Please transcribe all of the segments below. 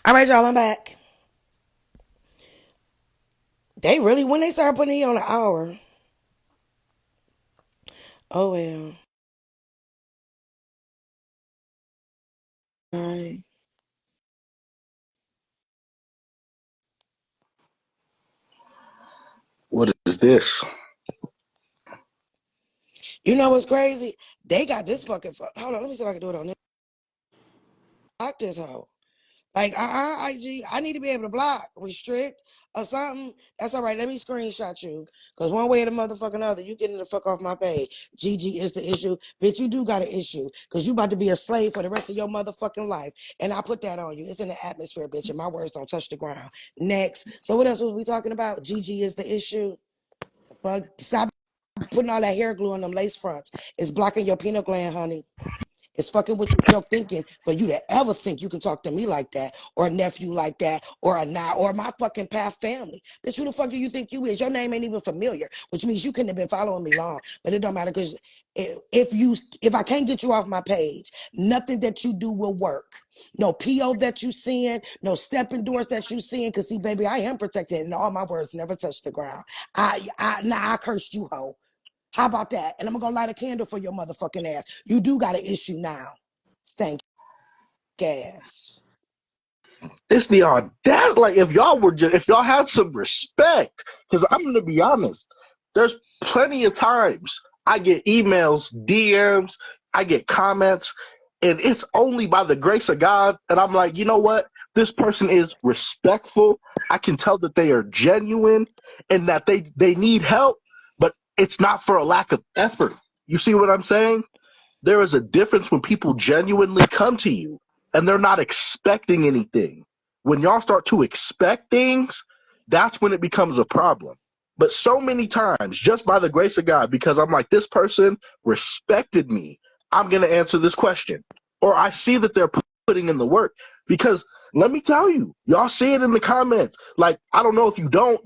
All right, y'all, I'm back. They really, when they start putting it on an hour. Oh, well. Right. What is this? You know what's crazy? They got this fucking. Hold on, let me see if I can do it on this. Block this hoe. Like, IG, I need to be able to block, restrict, or something. That's all right. Let me screenshot you. Because one way or the motherfucking other, you getting the fuck off my page. GG is the issue. Bitch, you do got an issue. Because you about to be a slave for the rest of your motherfucking life. And I put that on you. It's in the atmosphere, bitch. And my words don't touch the ground. Next. So what else was we talking about? GG is the issue. Fuck. Stop putting all that hair glue on them lace fronts. It's blocking your pineal gland, honey. It's fucking with your thinking for you to ever think you can talk to me like that, or a nephew like that, or a now, or my fucking past family. Bitch, who the fuck do you think you is? Your name ain't even familiar, which means you couldn't have been following me long. But it don't matter because if I can't get you off my page, nothing that you do will work. No PO that you seeing, no stepping doors that you seeing. Cause see, baby, I am protected, and all my words never touch the ground. I cursed you, hoe. How about that? And I'm gonna light a candle for your motherfucking ass. You do got an issue now. Stank ass. It's the audacity. Like if y'all had some respect, because I'm gonna be honest, there's plenty of times I get emails, DMs, I get comments, and it's only by the grace of God. And I'm like, you know what? This person is respectful. I can tell that they are genuine and that they need help, but it's not for a lack of effort. You see what I'm saying? There is a difference when people genuinely come to you and they're not expecting anything. When y'all start to expect things, that's when it becomes a problem. But so many times, just by the grace of God, because I'm like, this person respected me, I'm going to answer this question. Or I see that they're putting in the work. Because let me tell you, y'all see it in the comments. Like, I don't know if you don't,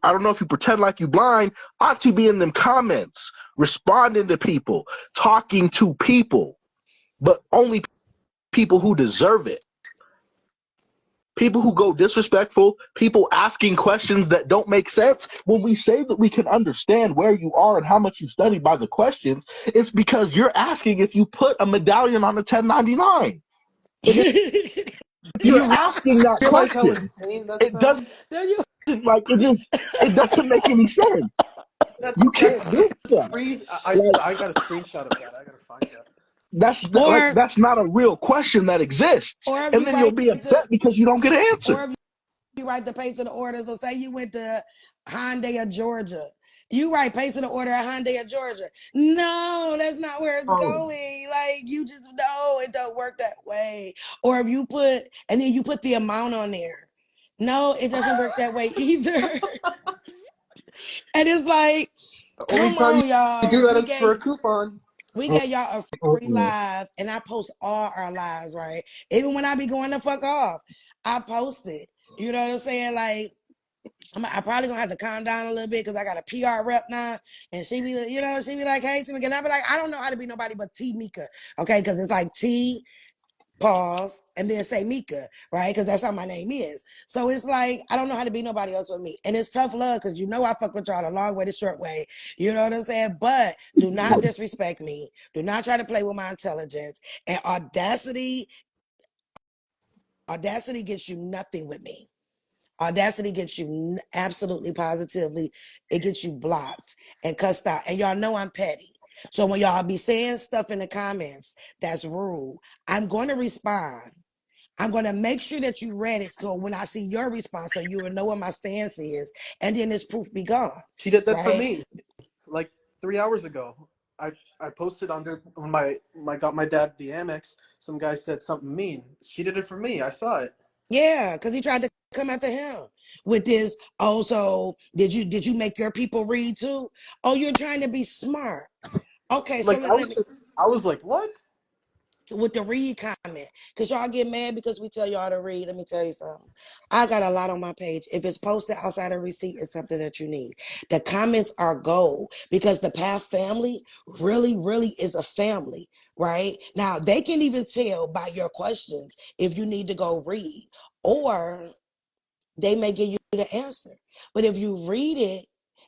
I don't know if you pretend like you blind. Auntie be in them comments, responding to people, talking to people, but only people who deserve it. People who go disrespectful, people asking questions that don't make sense. When we say that we can understand where you are and how much you studied by the questions, it's because you're asking if you put a medallion on a 1099. If Do you you're asking that realize how question, insane that it doesn't sounds? Then you like it doesn't make any sense. You can't That's do that. freeze. Like I got a screenshot of that. I gotta find that. or that's not a real question that exists. or if And you then you'll write be the upset because you don't get an or answer. if you write the page of the orders, or say you went to Hyundai of Georgia. You write pay to the order at Hyundai of Georgia. No, that's not where it's Oh, going. Like you just know it don't work that way. Or if you put and then you put the amount on there. No, it doesn't work that way either. And it's like, The only come time on, you do y'all. that is for a coupon. We gave y'all a free oh, live, and I post all our lives, right? Even when I be going the fuck off, I post it. You know what I'm saying? Like, I probably gonna have to calm down a little bit because I got a PR rep now, and she be like, "Hey, Tamika," and I be like, "I don't know how to be nobody but T Mika, okay? Because it's like T pause and then say Mika, right? Because that's how my name is. So it's like I don't know how to be nobody else but me, and it's tough love because you know I fuck with y'all the long way, the short way. You know what I'm saying? But do not disrespect me. Do not try to play with my intelligence and audacity. Audacity gets you nothing with me. Audacity gets you absolutely positively, it gets you blocked and cussed out. And y'all know I'm petty. So when y'all be saying stuff in the comments that's rude, I'm going to respond. I'm going to make sure that you read it so when I see your response, so you will know what my stance is. And then this proof be gone, She did that for right? me like 3 hours ago. I posted under when my got my dad the Amex. Some guy said something mean. She did it for me. I saw it. Yeah, because he tried to come after him with this. Oh, so did you make your people read too? Oh, you're trying to be smart. Okay, so Like let me I was like, what? with the read comment because y'all get mad because we tell y'all to read. Let me tell you something. I got a lot on my page. If it's posted outside of receipt, it's something that you need. The comments are gold because the Path family really, really is a family, right? Now they can even tell by your questions if you need to go read. or they may give you the answer. But if you read it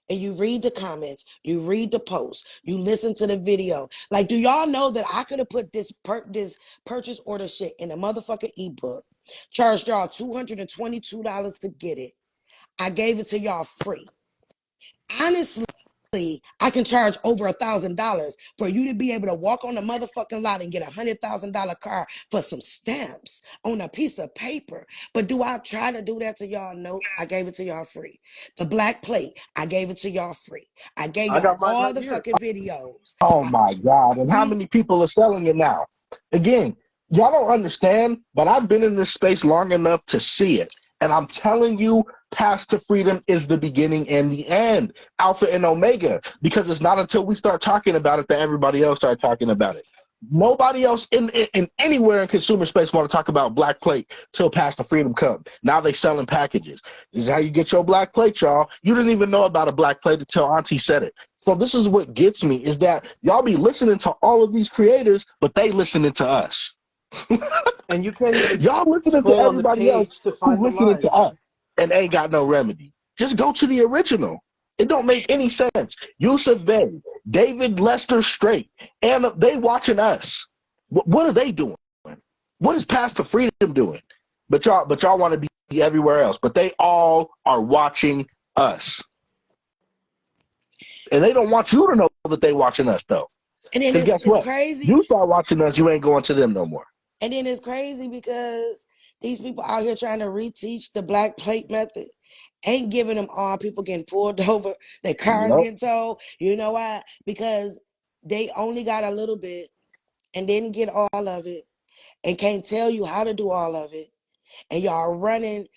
and you read the comments, you read the posts, you listen to the video, like, do y'all know that I could have put this purchase order shit in a motherfucking ebook, charged y'all $222 to get it. I gave it to y'all free. Honestly, I can charge over $1,000 for you to be able to walk on the motherfucking lot and get $100,000 car for some stamps on a piece of paper. But do I try to do that to y'all? No, I gave it to y'all free. The black plate, I gave it to y'all free. I gave I y'all got mine all right the here. fucking videos. Oh my God. And how We many people are selling it now? Again, y'all don't understand, but I've been in this space long enough to see it. And I'm telling you, Path to Freedom is the beginning and the end, Alpha and Omega, because it's not until we start talking about it that everybody else start talking about it. Nobody else in anywhere in consumer space want to talk about black plate till Path to Freedom come. Now they selling packages. This is how you get your black plate, y'all. You didn't even know about a black plate until Auntie said it. So this is what gets me, is that y'all be listening to all of these creators, but they listening to us. And you can't even Y'all listening to scroll on the everybody else page to who find the listening to live. us and ain't got no remedy. Just go to the original. It don't make any sense. Yusuf Bey, David Lester Straight, and they watching us. What are they doing? What is Path to Freedom doing? But y'all want to be everywhere else. But they all are watching us. And they don't want you to know that they watching us, though. and then Because guess it's what? crazy. You start watching us, you ain't going to them no more. And then it's crazy because these people out here trying to reteach the black plate method ain't giving them all. People getting pulled over, their cars Yep. getting towed. You know why? Because they only got a little bit and didn't get all of it and can't tell you how to do all of it. And y'all running,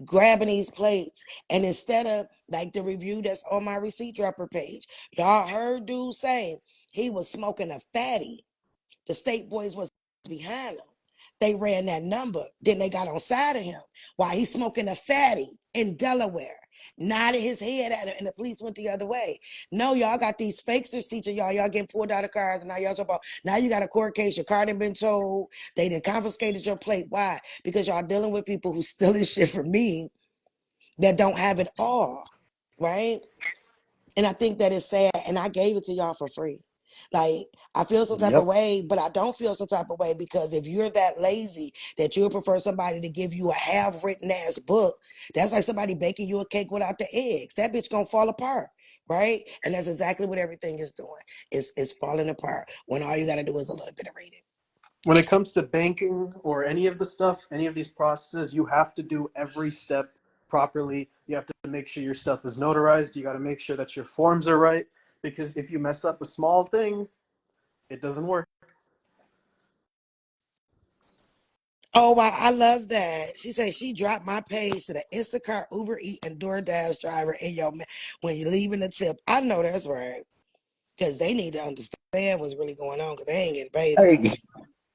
grabbing these plates. And instead of like the review that's on my receipt dropper page, y'all heard dude saying he was smoking a fatty. The state boys was behind him. They ran that number. Then they got on side of him while he's smoking a fatty in Delaware. Nodded his head at him, and the police went the other way. No, y'all got these fakesters teaching y'all. Y'all getting pulled out of cars, and now y'all talking about now you got a court case. Your car done been told. They done confiscated your plate. Why? Because y'all dealing with people who stealing shit from me that don't have it all, right? And I think that is sad. And I gave it to y'all for free. Like, I feel some type of Yep. way, but I don't feel some type of way because if you're that lazy that you'll prefer somebody to give you a half written ass book, that's like somebody baking you a cake without the eggs. That bitch gonna fall apart, right? And that's exactly what everything is doing. It's falling apart when all you gotta do is a little bit of reading. When it comes to banking or any of the stuff, any of these processes, you have to do every step properly. You have to make sure your stuff is notarized. You got to make sure that your forms are right, because if you mess up a small thing, it doesn't work. Oh wow, I love that. She said she dropped my page to the Instacart, Uber Eat, and DoorDash driver in your when you're leaving the tip. I know that's right. Because they need to understand what's really going on because they ain't getting paid enough.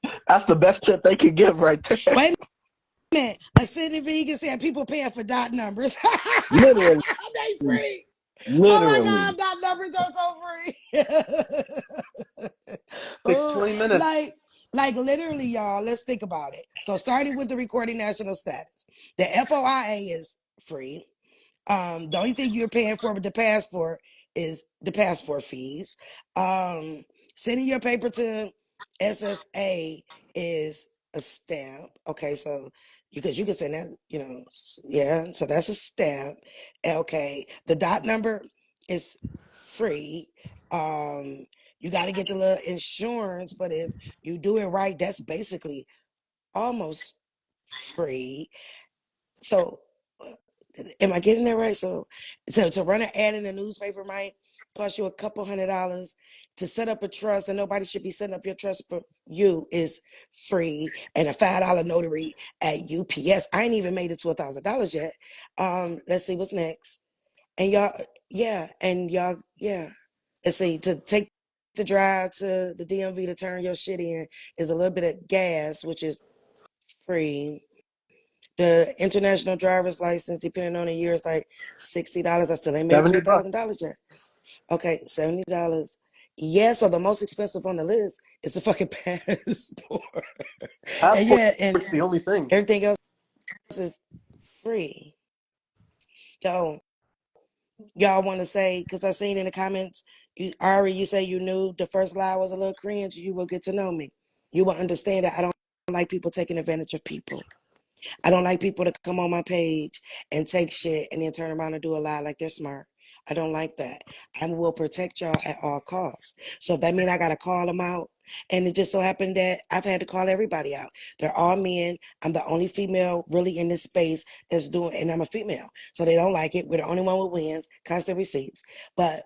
Hey, that's the best tip they can give right there. Wait a minute. A city vegan said people paying for dot numbers. Literally. They free. Oh my Literally. God, dot numbers are so free. Takes Oh, 20 minutes. like literally, y'all, let's think about it. So starting with the recording national status, the FOIA is free. The only thing you're paying for with the passport is the passport fees. Sending your paper to SSA is a stamp. Okay, so because you can send that, yeah. So that's a stamp. Okay, the dot number is free. You got to get the little insurance, but if you do it right, that's basically almost free. So am I getting that right? So to run an ad in a newspaper might cost you a couple $100. To set up a trust, and nobody should be setting up your trust for you, is free. And a $5 notary at UPS. I ain't even made it to $1,000 yet. Let's see what's next. And y'all, yeah, and y'all, yeah. Let's see, to take the drive to the DMV to turn your shit in is a little bit of gas, which is free. The international driver's license, depending on the year, is like $60. I still ain't made to $70. $1,000 yet. Okay, $70. Yeah, so the most expensive on the list is the fucking passport. And yeah, and Passport's the only thing. everything else. is free. So y'all want to say, because I seen in the comments, Ari, you say you knew the first lie was a little cringe. You will get to know me. You will understand that I don't like people taking advantage of people. I don't like people to come on my page and take shit and then turn around and do a lie like they're smart. I don't like that. I will protect y'all at all costs. So if that means I got to call them out, and it just so happened that I've had to call everybody out. They're all men. I'm the only female really in this space that's doing, and I'm a female. So they don't like it. We're the only one with wins, constant receipts. But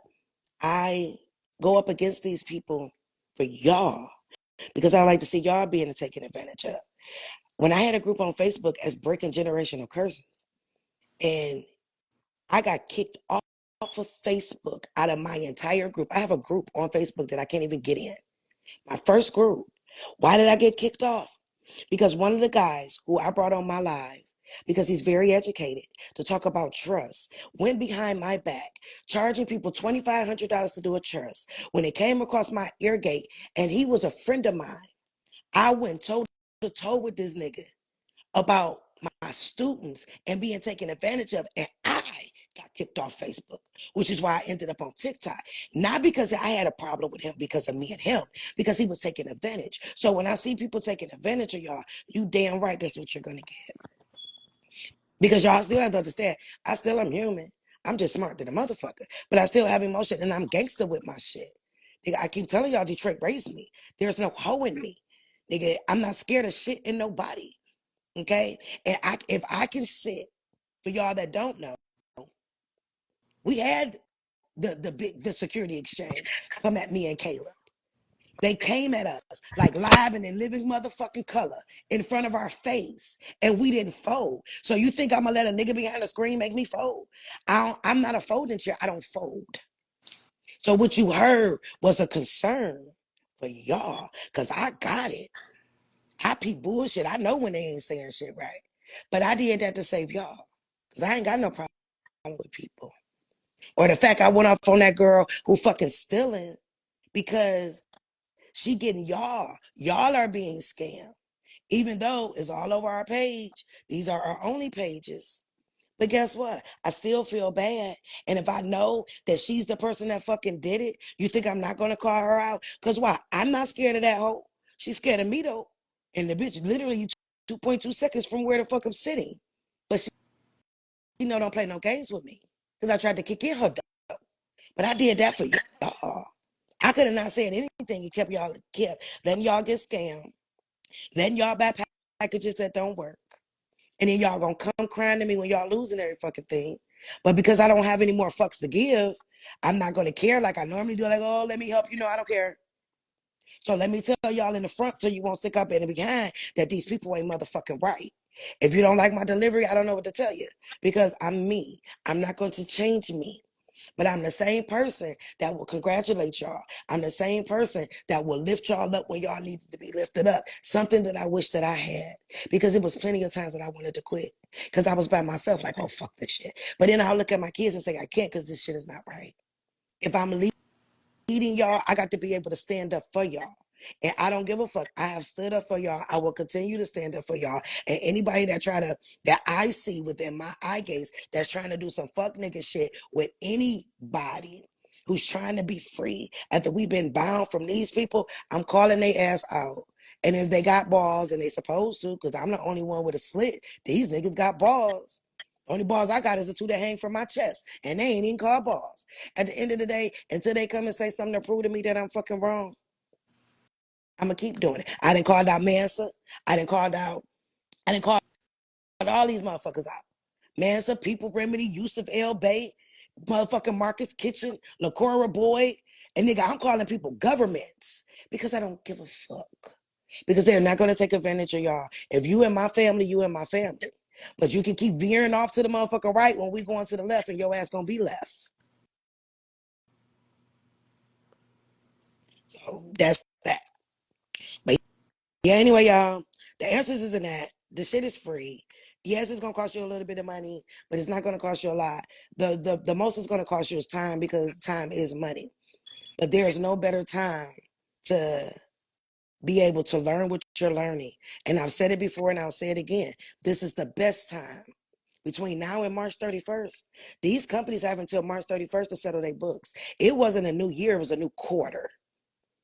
I go up against these people for y'all because I like to see y'all being taken advantage of. When I had a group on Facebook as Breaking Generational Curses, and I got kicked off of Facebook out of my entire group. I have a group on Facebook that I can't even get in. My first group. Why did I get kicked off? Because one of the guys who I brought on my live, because he's very educated to talk about trust, went behind my back, charging people $2,500 to do a trust. When it came across my ear gate, and he was a friend of mine, I went toe to toe with this nigga about my students and being taken advantage of. And I got kicked off Facebook, which is why I ended up on TikTok. Not because I had a problem with him because of me and him, because he was taking advantage. So when I see people taking advantage of y'all, you damn right that's what you're going to get. Because y'all still have to understand, I still am human. I'm just smart than a motherfucker. But I still have emotion and I'm gangster with my shit. Nigga, I keep telling y'all Detroit raised me. There's no hoe in me. Nigga, I'm not scared of shit in nobody. Okay? And if I can sit, for y'all that don't know, we had the security exchange come at me and Caleb. They came at us like live and in living motherfucking color in front of our face, and we didn't fold. So you think I'm gonna let a nigga behind the screen make me fold? I'm not a folding chair. I don't fold. So what you heard was a concern for y'all, cause I got it. I peep bullshit. I know when they ain't saying shit right, but I did that to save y'all, cause I ain't got no problem with people. Or the fact I went off on that girl who fucking stealing because she getting y'all. Y'all are being scammed. Even though it's all over our page. These are our only pages. But guess what? I still feel bad. And if I know that she's the person that fucking did it, you think I'm not going to call her out? Because why? I'm not scared of that hoe. She's scared of me though. And the bitch literally 2.2 seconds from where the fuck I'm sitting. But she don't play no games with me. Because I tried to kick in her door. But I did that for y'all. I could have not said anything. You kept letting y'all get scammed, letting y'all buy packages that don't work. And then y'all gonna come crying to me when y'all losing every fucking thing. But because I don't have any more fucks to give, I'm not gonna care like I normally do. Like, oh, let me help you. No, I don't care. So let me tell y'all in the front so you won't stick up in the behind that these people ain't motherfucking right. If you don't like my delivery, I don't know what to tell you because I'm me. I'm not going to change me. But I'm the same person that will congratulate y'all. I'm the same person that will lift y'all up when y'all needed to be lifted up. Something that I wish that I had. Because it was plenty of times that I wanted to quit. Because I was by myself like, oh, fuck this shit. But then I'll look at my kids and say, I can't because this shit is not right. If I'm leading y'all, I got to be able to stand up for y'all. And I don't give a fuck. I have stood up for y'all. I will continue to stand up for y'all. And anybody that I see within my eye gaze that's trying to do some fuck nigga shit with anybody who's trying to be free after we've been bound from these people, I'm calling their ass out. And if they got balls and they supposed to, because I'm the only one with a slit, these niggas got balls. The only balls I got is the two that hang from my chest. And they ain't even called balls. At the end of the day, until they come and say something to prove to me that I'm fucking wrong, I'm gonna keep doing it. I didn't call out Mansa. I didn't call all these motherfuckers out. Mansa, People Remedy, Yusuf L. Bay, motherfucking Marcus Kitchen, LaCora Boyd. And nigga, I'm calling people governments because I don't give a fuck. Because they're not gonna take advantage of y'all. If you in my family, you in my family. But you can keep veering off to the motherfucker right when we going to the left and your ass gonna be left. So that's that. But yeah, anyway, y'all, the answers is in that. The shit is free. Yes, it's gonna cost you a little bit of money, but it's not gonna cost you a lot. The most it's gonna cost you is time because time is money. But there is no better time to be able to learn what you're learning. And I've said it before and I'll say it again. This is the best time between now and March 31st. These companies have until March 31st to settle their books. It wasn't a new year, it was a new quarter.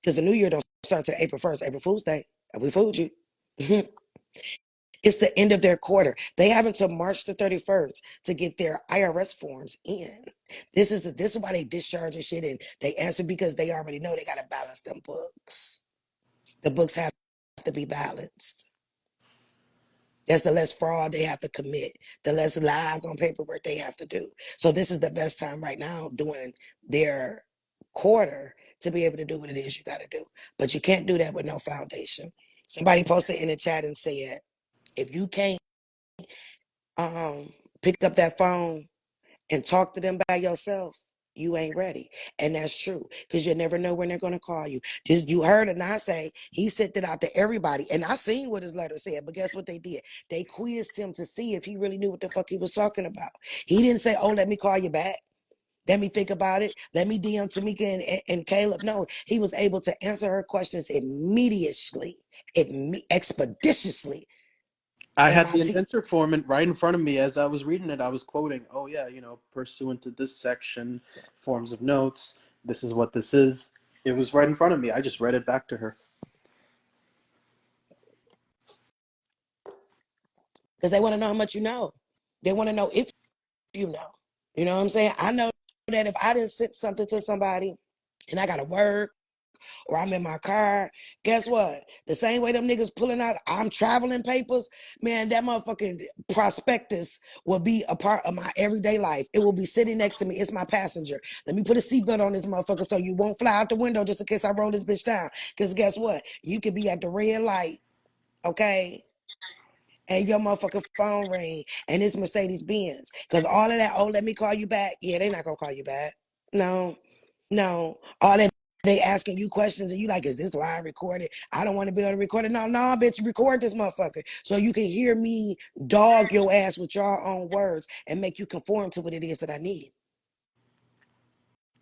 Because the new year don't start till April 1st, April Fool's Day. We fooled you. It's the end of their quarter. They have until March the 31st to get their IRS forms in. This is why they discharge and shit and they answer because they already know they gotta balance them books. The books have to be balanced. That's the less fraud they have to commit, the less lies on paperwork they have to do. So this is the best time right now doing their quarter to be able to do what it is you got to do. But you can't do that with no foundation. Somebody posted in the chat and said, if you can't pick up that phone and talk to them by yourself, you ain't ready. And that's true because you never know when they're going to call you. Just you heard Anah say he sent it out to everybody. And I seen what his letter said, but guess what they did? They quizzed him to see if he really knew what the fuck he was talking about. He didn't say, oh, let me call you back. Let me think about it. Let me DM Tamika and Caleb. No, he was able to answer her questions immediately, expeditiously. I had the MIT. indenture form right in front of me as I was reading it. I was quoting, "Oh yeah, pursuant to this section, forms of notes. This is what this is." It was right in front of me. I just read it back to her. Because they want to know how much you know. They want to know if you know. You know what I'm saying? I know that if I didn't send something to somebody and I got to work or I'm in my car, guess what? The same way them niggas pulling out, I'm traveling papers, man, that motherfucking prospectus will be a part of my everyday life. It will be sitting next to me. It's my passenger. Let me put a seatbelt on this motherfucker so you won't fly out the window just in case I roll this bitch down. Because guess what? You could be at the red light, okay? And your motherfucking phone ring and it's Mercedes Benz. Because all of that, oh, let me call you back. Yeah, they're not going to call you back. No, no. All that they asking you questions and you like, is this live recorded? I don't want to be able to record it. No, bitch, record this motherfucker. So you can hear me dog your ass with your own words and make you conform to what it is that I need.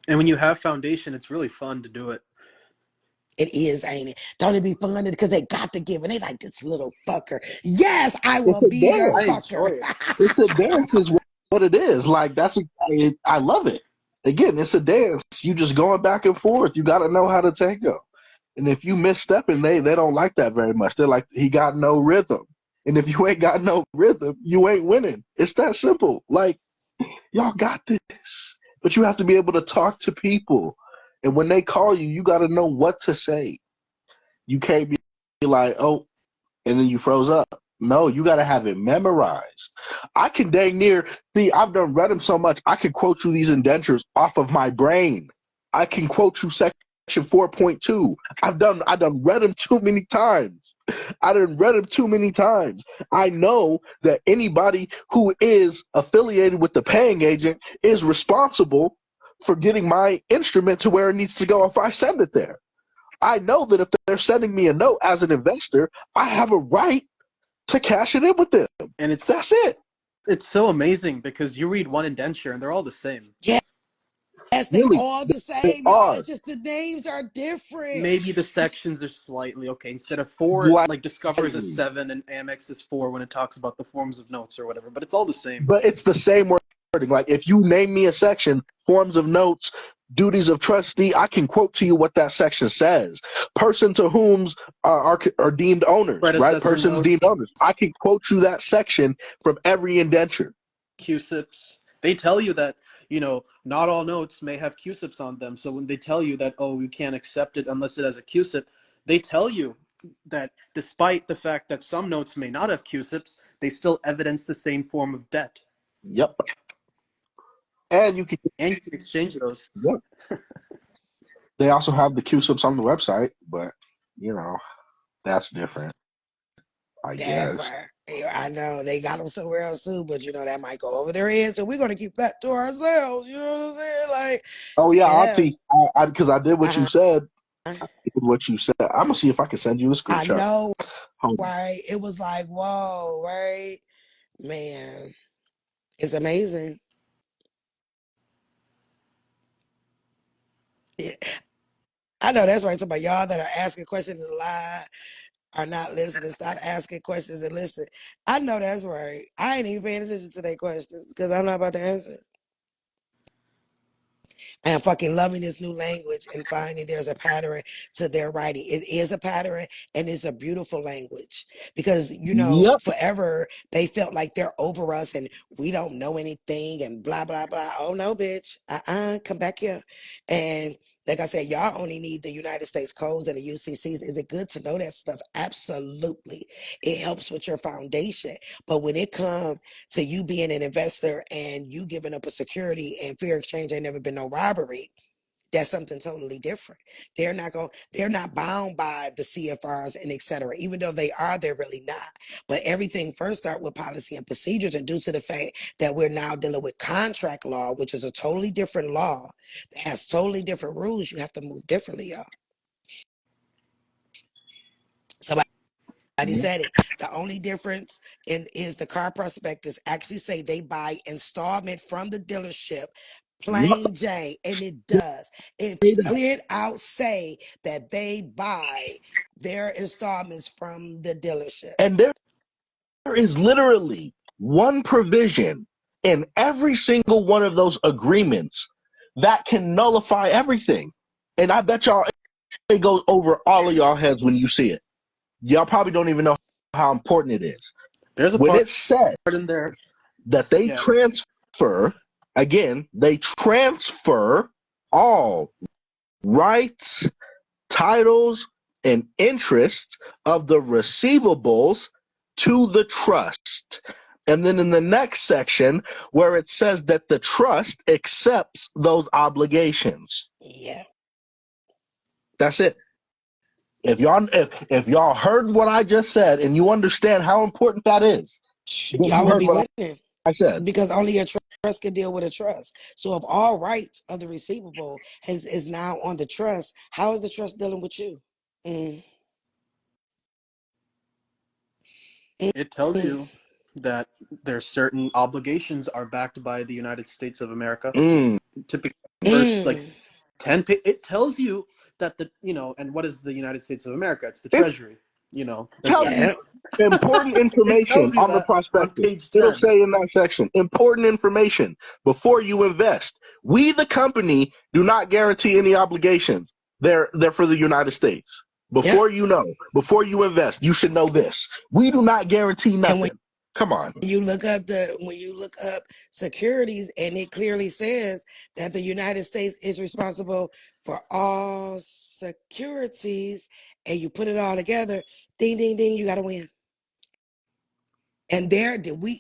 And when you have foundation, it's really fun to do it. It is, ain't it? Don't it be fun? Because they got to give and they like this little fucker. Yes, I It's will a be your I dance. enjoy fucker. it. It's a dance, is what it is. Like I love it. Again, it's a dance. You just going back and forth. You got to know how to tango. And if you misstepping, they don't like that very much. They're like, he got no rhythm. And if you ain't got no rhythm, you ain't winning. It's that simple. Like, y'all got this. But you have to be able to talk to people. And when they call you, you got to know what to say. You can't be like, oh, and then you froze up. No, you got to have it memorized. I can dang near see. I've done read them so much. I can quote you these indentures off of my brain. I can quote you section 4.2. I've done read them too many times. I done read them too many times. I know that anybody who is affiliated with the paying agent is responsible for getting my instrument to where it needs to go if I send it there. I know that if they're sending me a note as an investor, I have a right to cash it in with them. And That's it. it's so amazing because you read one indenture and they're all the same. Yes, they Really, all the they same, y'all. are. It's just the names are different. Maybe the sections are slightly okay. Instead of 4, like Discover is a Slightly. 7 and Amex is 4 when it talks about the forms of notes or whatever, but it's all the same. But it's the same wording. Like if you name me a section, forms of notes, duties of trustee, I can quote to you what that section says. Person to whom's are deemed owners, right? Predecessor Persons notes, deemed owners. I can quote you that section from every indenture. QSIPs. They tell you that, not all notes may have QSIPs on them. So when they tell you that, oh, you can't accept it unless it has a QSIP, they tell you that despite the fact that some notes may not have QSIPs, they still evidence the same form of debt. Yep. And you can. And you can exchange those. Yep. They also have the QSIPs on the website, but that's different, I That guess. part. Yeah, I know they got them somewhere else too, but that might go over their head. So we're gonna keep that to ourselves. You know what I'm saying? Like, Oh yeah, yeah, Auntie, because I did what you uh, said. I did what you said. I'm gonna see if I can send you a I screenshot. know, Hold on. right? It was like, whoa, right? Man, it's amazing. Yeah. I know that's right. Some of y'all that are asking questions is lie. are not listening. Stop asking questions and listen. I know that's right. I ain't even paying attention to their questions because I'm not about to answer. I am fucking loving this new language and finding there's a pattern to their writing. It is a pattern and it's a beautiful language because, Yep. forever they felt like they're over us and we don't know anything and blah, blah, blah. Oh, no, bitch. Come back here. And like I said, y'all only need the United States codes and the UCCs. Is it good to know that stuff? Absolutely. It helps with your foundation. But when it comes to you being an investor and you giving up a security and fair exchange ain't never been no robbery, that's something totally different. They're not bound by the CFRs and et cetera. Even though they are, they're really not. But everything first start with policy and procedures, and due to the fact that we're now dealing with contract law, which is a totally different law that has totally different rules, you have to move differently, y'all. Somebody said it. The only difference is the car prospectus actually say they buy installment from the dealership, plain Jane, and it does. It cleared out say that they buy their installments from the dealership. And there is literally one provision in every single one of those agreements that can nullify everything. And I bet y'all it goes over all of y'all heads when you see it. Y'all probably don't even know how important it is. There's a When part it says in there. that they Yeah. transfer, again, they transfer all rights, titles, and interest of the receivables to the trust. And then in the next section, where it says that the trust accepts those obligations. Yeah. That's it. If y'all heard what I just said and you understand how important that is, then Y'all you would heard be what winning I said. because only a trust can deal with a trust. So if all rights of the receivable is now on the trust, how is the trust dealing with you? Mm. It tells you that there's certain obligations are backed by the United States of America. Typically, first like 10. It tells you that and what is the United States of America? It's the It Treasury. tells you important It information tells you on the that on prospectus. page It'll 10. say in that section, important information before you invest. We, the company, do not guarantee any obligations. They're for the United States. Before before you invest, you should know this. We do not guarantee nothing. Come on. When you look up securities, and it clearly says that the United States is responsible for all securities, and you put it all together, ding ding ding, you got to win. And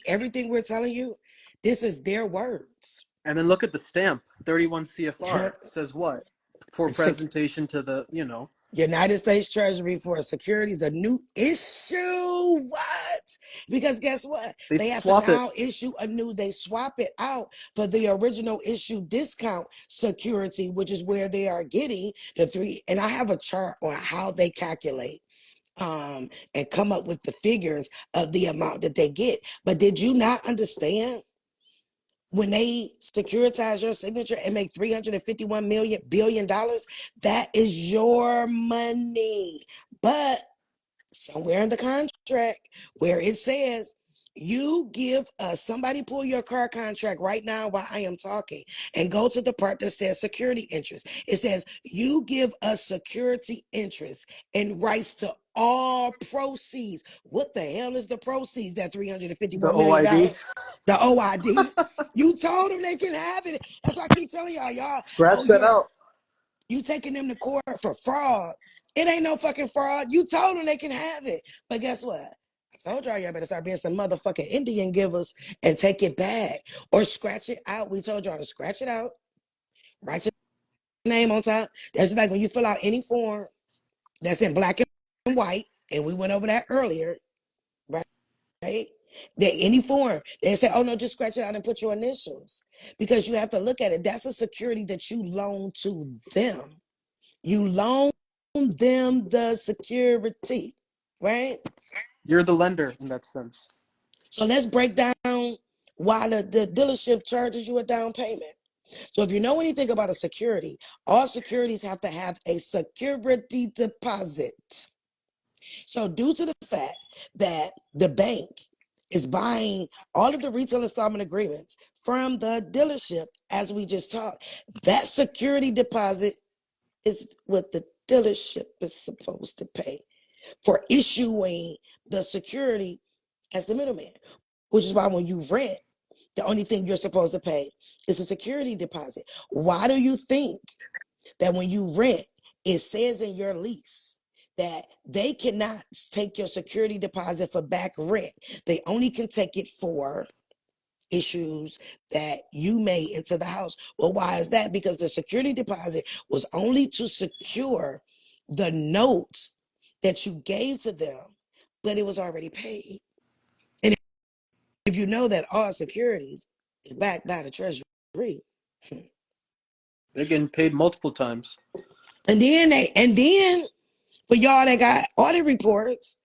everything we're telling you, this is their words. And then look at the stamp. 31 CFR says what? For presentation to the, United States Treasury for securities, the new issue. What? Because guess what? They have to now issue they swap it out for the original issue discount security, which is where they are getting the three. And I have a chart on how they calculate and come up with the figures of the amount that they get. But did you not understand? When they securitize your signature and make $351 billion, that is your money. But somewhere in the contract where it says you give us, somebody pull your car contract right now while I am talking and go to the part that says security interest. It says you give us security interest and rights to all proceeds. What the hell is the proceeds? That $351 million? The OID. You told them they can have it. That's why I keep telling y'all, scratch that out. You taking them to court for fraud. It ain't no fucking fraud. You told them they can have it. But guess what? I told y'all better start being some motherfucking Indian givers and take it back or scratch it out. We told y'all to scratch it out, write your name on top. That's like when you fill out any form that's in black and white, and we went over that earlier, right? That any form, they say, oh no, just scratch it out and put your initials. Because you have to look at it. That's a security that you loan to them. You loan them the security, right? You're the lender in that sense. So let's break down why the dealership charges you a down payment. So if you know anything about a security, all securities have to have a security deposit. So due to the fact that the bank is buying all of the retail installment agreements from the dealership, as we just talked, that security deposit is what the dealership is supposed to pay for issuing the security as the middleman, which is why when you rent, the only thing you're supposed to pay is a security deposit. Why do you think that when you rent, it says in your lease that they cannot take your security deposit for back rent? They only can take it for issues that you made into the house. Well, why is that? Because the security deposit was only to secure the note that you gave to them, but it was already paid. And if you know that all securities is backed by the Treasury, They're getting paid multiple times. and then for y'all that got audit reports,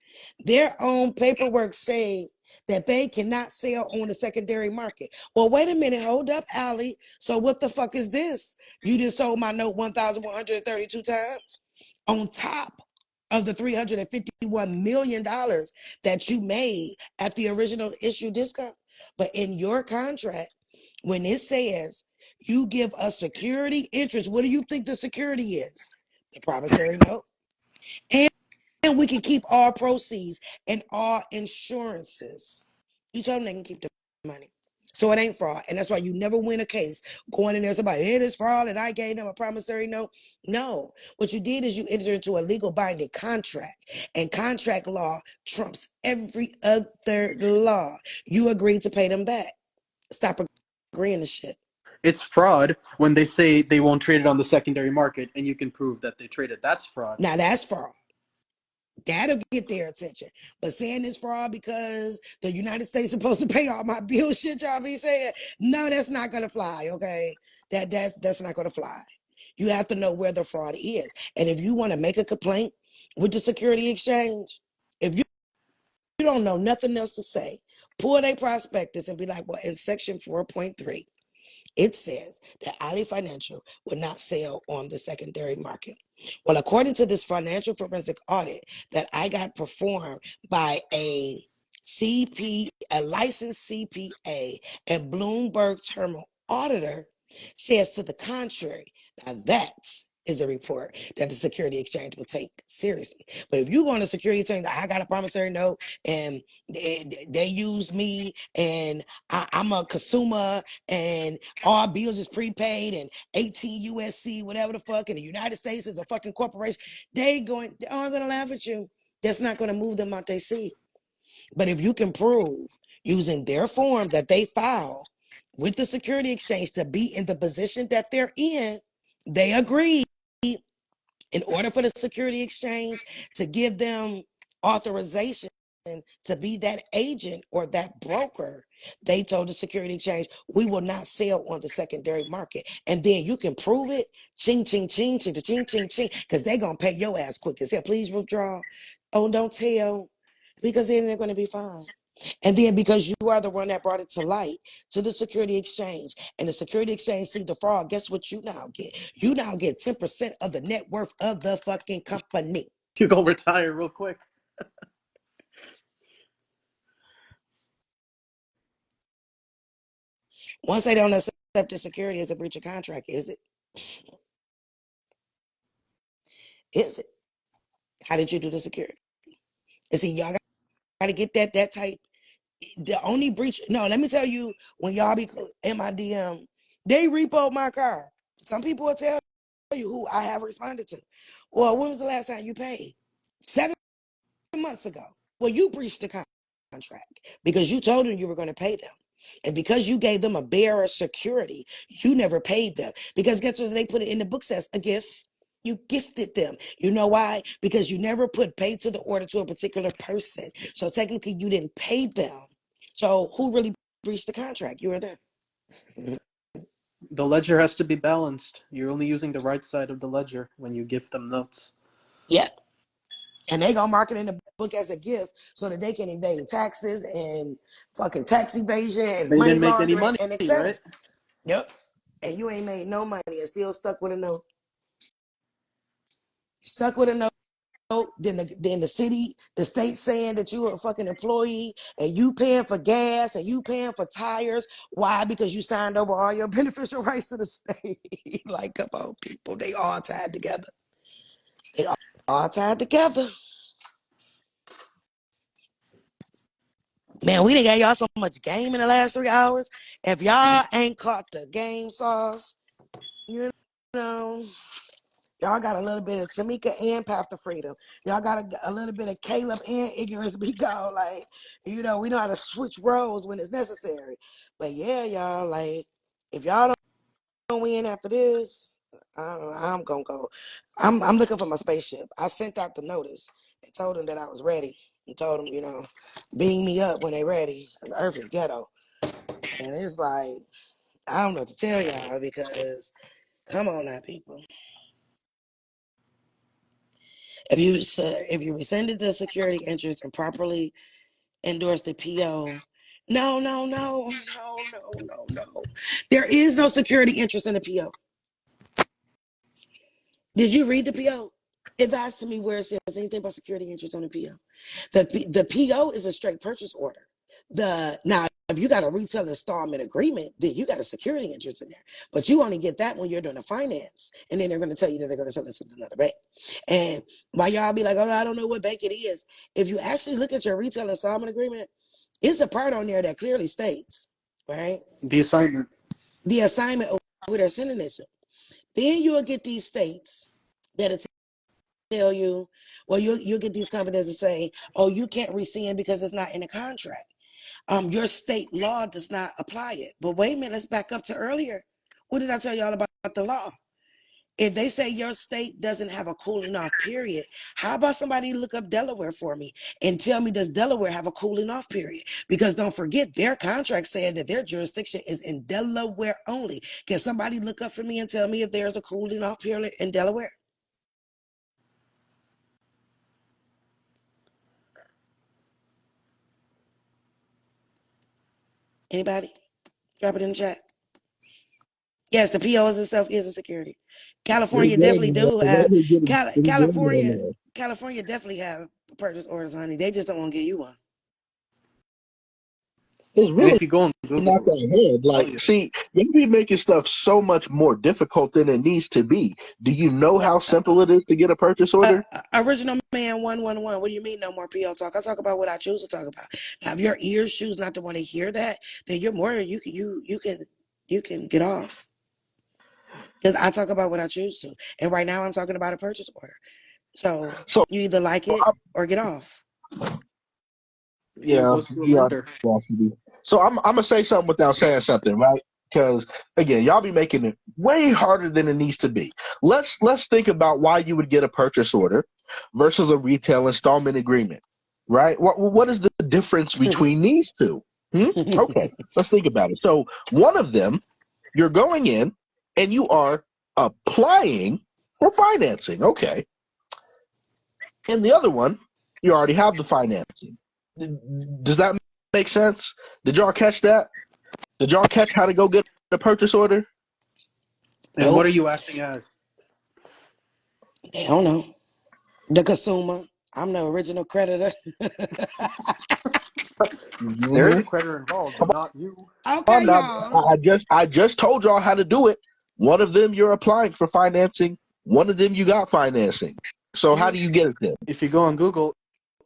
their own paperwork say that they cannot sell on the secondary market. Well, wait a minute, hold up, Allie. So what the fuck is this? You just sold my note 1,132 times on top of the $351 million that you made at the original issue discount. But in your contract, when it says you give a security interest, what do you think the security is? The promissory note. And we can keep all proceeds and all insurances. You told them they can keep the money. So it ain't fraud. And that's why you never win a case going in there, somebody, it is fraud, and I gave them a promissory note. No. What you did is you entered into a legal binding contract, and contract law trumps every other law. You agreed to pay them back. Stop agreeing to shit. It's fraud when they say they won't trade it on the secondary market and you can prove that they traded. That's fraud. Now that's fraud. That'll get their attention. But saying it's fraud because the United States is supposed to pay all my bills, shit y'all be saying, no, that's not gonna fly, okay? That's not gonna fly. You have to know where the fraud is. And if you want to make a complaint with the Security Exchange, if you don't know nothing else to say, pull their prospectus and be like, well, in section 4.3, it says that Ali Financial will not sell on the secondary market. Well, according to this financial forensic audit that I got performed by a licensed CPA and Bloomberg Terminal auditor, says to the contrary. Now that is a report that the Security Exchange will take seriously. But if you go on a Security Exchange, I got a promissory note and they use me and I'm a consumer and all bills is prepaid and 18 USC, whatever the fuck, and the United States is a fucking corporation, they aren't gonna laugh at you. That's not gonna move them out their seat. But if you can prove using their form that they file with the Security Exchange to be in the position that they're in, they agreed in order for the Security Exchange to give them authorization to be that agent or that broker, they told the Security Exchange, we will not sell on the secondary market. And then you can prove it, ching, ching, ching, ching, ching, ching, ching, because they're going to pay your ass quick as hell. Please withdraw. Oh, don't tell, because then they're going to be fine. And then because you are the one that brought it to light to the Security Exchange, and the Security Exchange see the fraud, guess what you now get? You now get 10% of the net worth of the fucking company. You go retire real quick. Once they don't accept the security as a breach of contract, is it? Is it? How did you do the security? And see, y'all got to get that type. The only breach, no, let me tell you, when y'all be in my DM, they repoed my car. Some people will tell you who I have responded to. Well, when was the last time you paid? 7 months ago. Well, you breached the contract because you told them you were going to pay them. And because you gave them a bearer security, you never paid them. Because guess what? They put it in the book says a gift. You gifted them. You know why? Because you never put pay to the order to a particular person. So technically you didn't pay them. So who really breached the contract? You were them. The ledger has to be balanced. You're only using the right side of the ledger when you gift them notes. Yeah. And they gonna mark it in the book as a gift so that they can evade taxes and fucking tax evasion and They money didn't make any laundering money, and etc. right? Yep. And you ain't made no money and still stuck with a note. Stuck with a note then the city, the state saying that you're a fucking employee and you paying for gas and you paying for tires. Why? Because you signed over all your beneficial rights to the state. Like, come on, people. They all tied together. They all tied together. Man, we done got y'all so much game in the last 3 hours. If y'all ain't caught the game sauce, you know, y'all got a little bit of Tamika and Path to Freedom. Y'all got a little bit of Caleb and Ignorance Be Gone. Like, you know, we know how to switch roles when it's necessary. But yeah, y'all, like, if y'all don't win after this, I'm gonna go. I'm looking for my spaceship. I sent out the notice and told them that I was ready. And told them, you know, beam me up when they ready. Cause Earth is ghetto. And it's like, I don't know what to tell y'all because come on now, people. If you rescinded the security interest and properly endorsed the PO, no. There is no security interest in the PO. Did you read the PO? Advise to me where it says anything about security interest on the PO. The PO is a straight purchase order. Now, if you got a retail installment agreement, then you got a security interest in there. But you only get that when you're doing a finance. And then they're going to tell you that they're going to sell it to another bank. And why y'all be like, oh, I don't know what bank it is. If you actually look at your retail installment agreement, it's a part on there that clearly states, right? The assignment. The assignment of who they're sending it to. Then you'll get these states that tell you, well, you'll get these companies to say, oh, you can't rescind because it's not in a contract. Your state law does not apply it. But wait a minute, let's back up to earlier. What did I tell y'all about the law? If they say your state doesn't have a cooling off period, how about somebody look up Delaware for me and tell me, does Delaware have a cooling off period? Because don't forget, their contract said that their jurisdiction is in Delaware only. Can somebody look up for me and tell me if there's a cooling off period in Delaware? Anybody? Drop it in the chat. Yes, the POs itself is a security. California definitely do have. California definitely have purchase orders, honey. They just don't want to give you one. It's And really if you go on not Google, that hard. Like, see, you be making stuff so much more difficult than it needs to be. Do you know how simple it is to get a purchase order? Original man 111. What do you mean no more PO talk? I talk about what I choose to talk about. Now, if your ears choose not to want to hear that, then you're more than you can get off. Because I talk about what I choose to, and right now I'm talking about a purchase order. So you either like it or get off. Yeah, goes to a lender. So I'm gonna say something without saying something, right? Because again, y'all be making it way harder than it needs to be. Let's think about why you would get a purchase order versus a retail installment agreement, right? What is the difference between these two? Okay, let's think about it. So one of them, you're going in and you are applying for financing. Okay, and the other one, you already have the financing. Does that make sense? Did y'all catch that? Did y'all catch how to go get a purchase order? And what are you acting as? They don't know. The consumer. I'm the original creditor. There is a creditor involved, but not you. Okay, y'all. I just told y'all how to do it. One of them you're applying for financing. One of them you got financing. So how do you get it then? If you go on Google,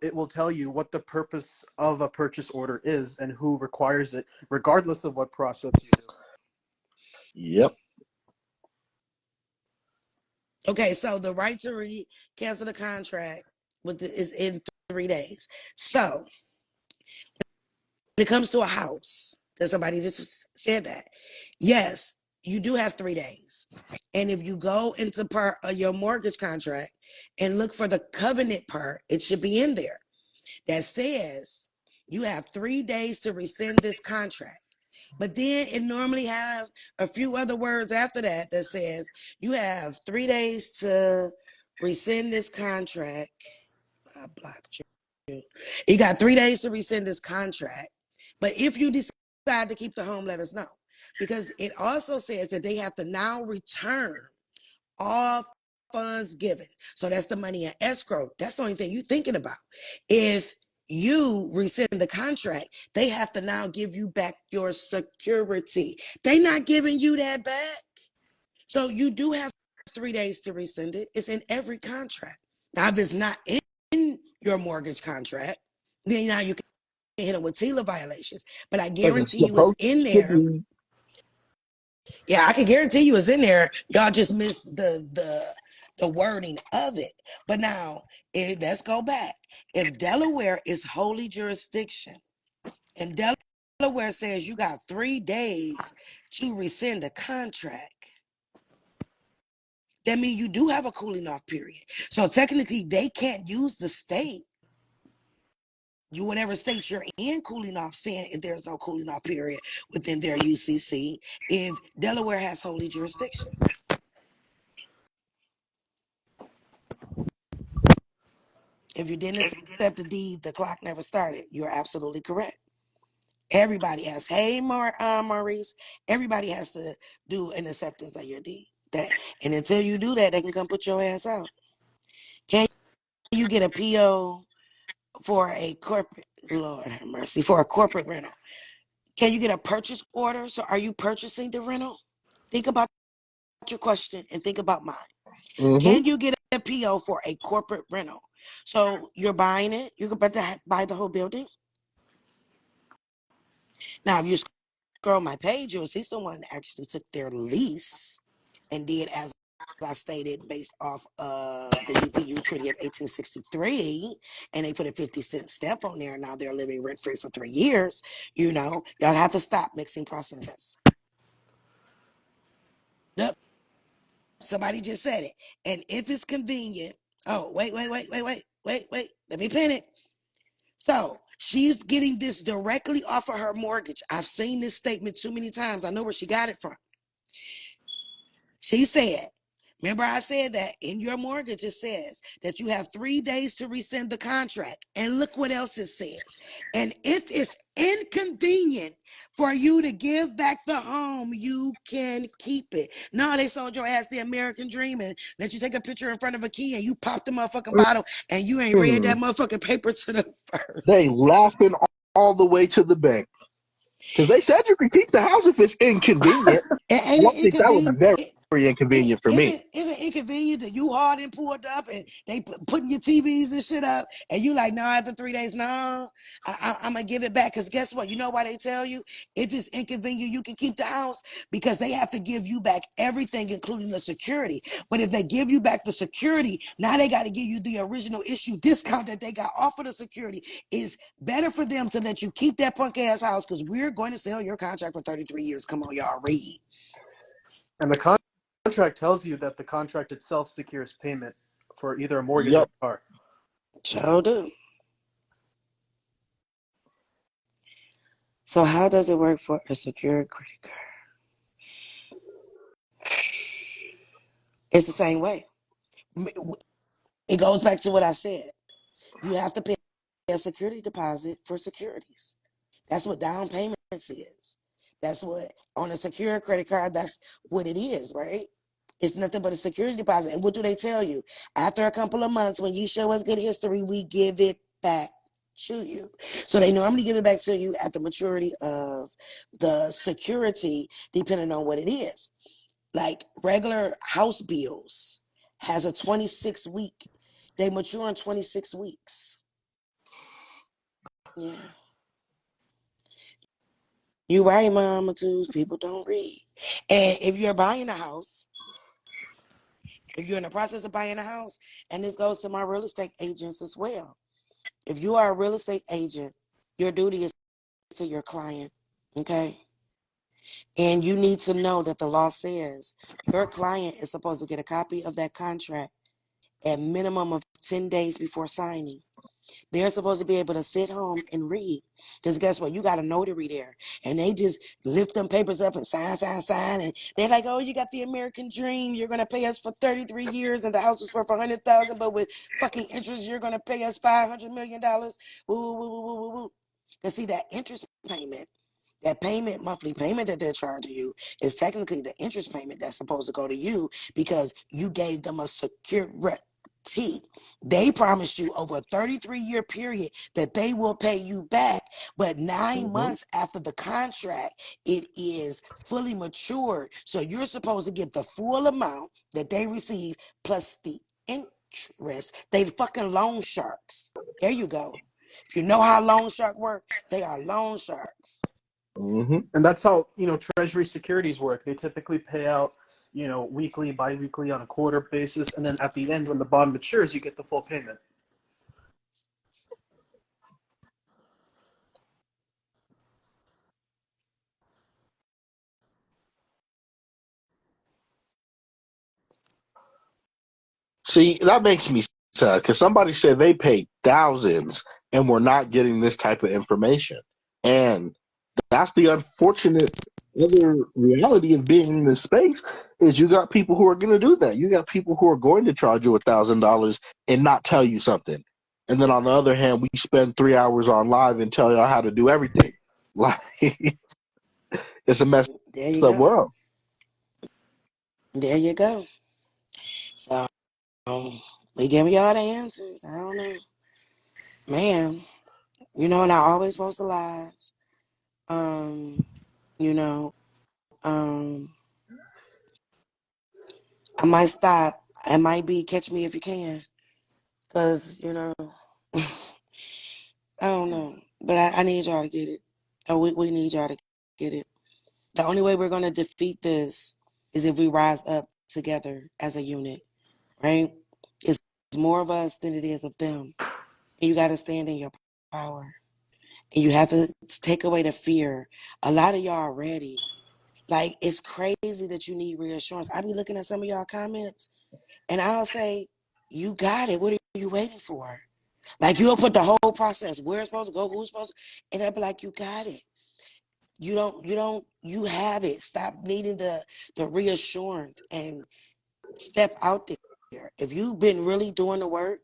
it will tell you what the purpose of a purchase order is and who requires it, regardless of what process you do. Yep. Okay, so the right to cancel the contract is in 3 days. So when it comes to a house, because somebody just said that, yes, you do have 3 days. And if you go into part of your mortgage contract and look for the covenant part, it should be in there that says you have 3 days to rescind this contract. But then it normally have a few other words after that that says you have 3 days to rescind this contract. I blocked you. You got 3 days to rescind this contract. But if you decide to keep the home, let us know. Because it also says that they have to now return all funds given. So that's the money in escrow. That's the only thing you're thinking about. If you rescind the contract, they have to now give you back your security. They're not giving you that back. So you do have 3 days to rescind it. It's in every contract. Now, if it's not in your mortgage contract, then now you can hit them with TILA violations. But I But it's guarantee you it's supposed in to there. be. Yeah, I can guarantee you it's in there. Y'all just missed the wording of it. But now, let's go back. If Delaware is holy jurisdiction, and Delaware says you got 3 days to rescind a contract, that means you do have a cooling off period. So technically, they can't use the state, whatever state you're in, cooling off, saying if there's no cooling off period within their UCC, if Delaware has holy jurisdiction. If you didn't accept the deed, the clock never started. You're absolutely correct. Everybody has, hey, Maurice, everybody has to do an acceptance of your deed. And until you do that, they can come put your ass out. Can you get a PO for a corporate, Lord have mercy, for a corporate rental? Can you get a purchase order? So are you purchasing the rental? Think about your question and think about mine. Mm-hmm. Can you get a PO for a corporate rental? So you're buying it. You can buy the whole building. Now, if you scroll my page, you'll see someone actually took their lease and did as I stated, based off of the UPU Treaty of 1863, and they put a 50-cent stamp on there. Now they're living rent-free for 3 years. Y'all have to stop mixing processes. Yep. Somebody just said it. And if it's convenient, wait. Let me pin it. So she's getting this directly off of her mortgage. I've seen this statement too many times. I know where she got it from. She said, remember I said that in your mortgage, it says that you have 3 days to rescind the contract. And look what else it says. And if it's inconvenient for you to give back the home, you can keep it. No, they sold your ass the American dream and let you take a picture in front of a key and you pop the motherfucking bottle and you ain't read that motherfucking paper to the first. They laughing all the way to the bank. Because they said you can keep the house if it's inconvenient. I don't think that would be very inconvenient for me. Isn't it inconvenient that you hard and pulled up and they putting your TVs and shit up and you like, no, after 3 days, no, I'm going to give it back. Because guess what? You know why they tell you? If it's inconvenient, you can keep the house because they have to give you back everything, including the security. But if they give you back the security, now they got to give you the original issue discount that they got off of the security. Is better for them to let you keep that punk ass house because we're going to sell your contract for 33 years. Come on, y'all, read. And the contract tells you that the contract itself secures payment for either a mortgage or a car. Sure do. So how does it work for a secured credit card? It's the same way. It goes back to what I said. You have to pay a security deposit for securities. That's what down payments is. That's what, on a secured credit card, that's what it is, right? It's nothing but a security deposit. And what do they tell you? After a couple of months, when you show us good history, we give it back to you. So they normally give it back to you at the maturity of the security, depending on what it is. Like regular house bills has a 26-week. They mature in 26 weeks. Yeah. You right, Mama Twos. People don't read. And if you're buying a house, if you're in the process of buying a house, and this goes to my real estate agents as well. If you are a real estate agent, your duty is to your client, okay? And you need to know that the law says your client is supposed to get a copy of that contract at minimum of 10 days before signing. They're supposed to be able to sit home and read. Because guess what? You got a notary there. And they just lift them papers up and sign. And they're like, oh, you got the American dream. You're going to pay us for 33 years and the house is worth $100,000. But with fucking interest, you're going to pay us $500 million. Woo, woo, woo, woo, woo, woo. Because see, that interest payment That payment, monthly payment that they're charging you is technically the interest payment that's supposed to go to you because you gave them a security. They promised you over a 33-year period that they will pay you back, but 9 months after the contract, it is fully matured. So you're supposed to get the full amount that they receive plus the interest. They fucking loan sharks. There you go. If you know how loan shark work, they are loan sharks. And that's how, Treasury securities work. They typically pay out, weekly, bi-weekly, on a quarter basis, and then at the end, when the bond matures, you get the full payment. See, that makes me sad because somebody said they paid thousands and we're not getting this type of information. And that's the unfortunate other reality of being in this space is you got people who are going to do that. You got people who are going to charge you $1,000 and not tell you something. And then on the other hand, we spend 3 hours on live and tell y'all how to do everything. Like it's a messed There you up go. world. There you go. So we give y'all the answers. I don't know. Man, and I always post the lives. You know, I might stop. It might be catch me if you can. Cause, I don't know. But I need y'all to get it. We need y'all to get it. The only way we're gonna defeat this is if we rise up together as a unit, right? It's more of us than it is of them. And you gotta stand in your power. And you have to take away the fear. A lot of y'all are ready. Like, it's crazy that you need reassurance. I be looking at some of y'all comments, and I'll say, you got it. What are you waiting for? Like, you'll put the whole process, where it's supposed to go, who's supposed to, and I'll be like, you got it. You have it. Stop needing the reassurance and step out there. If you've been really doing the work,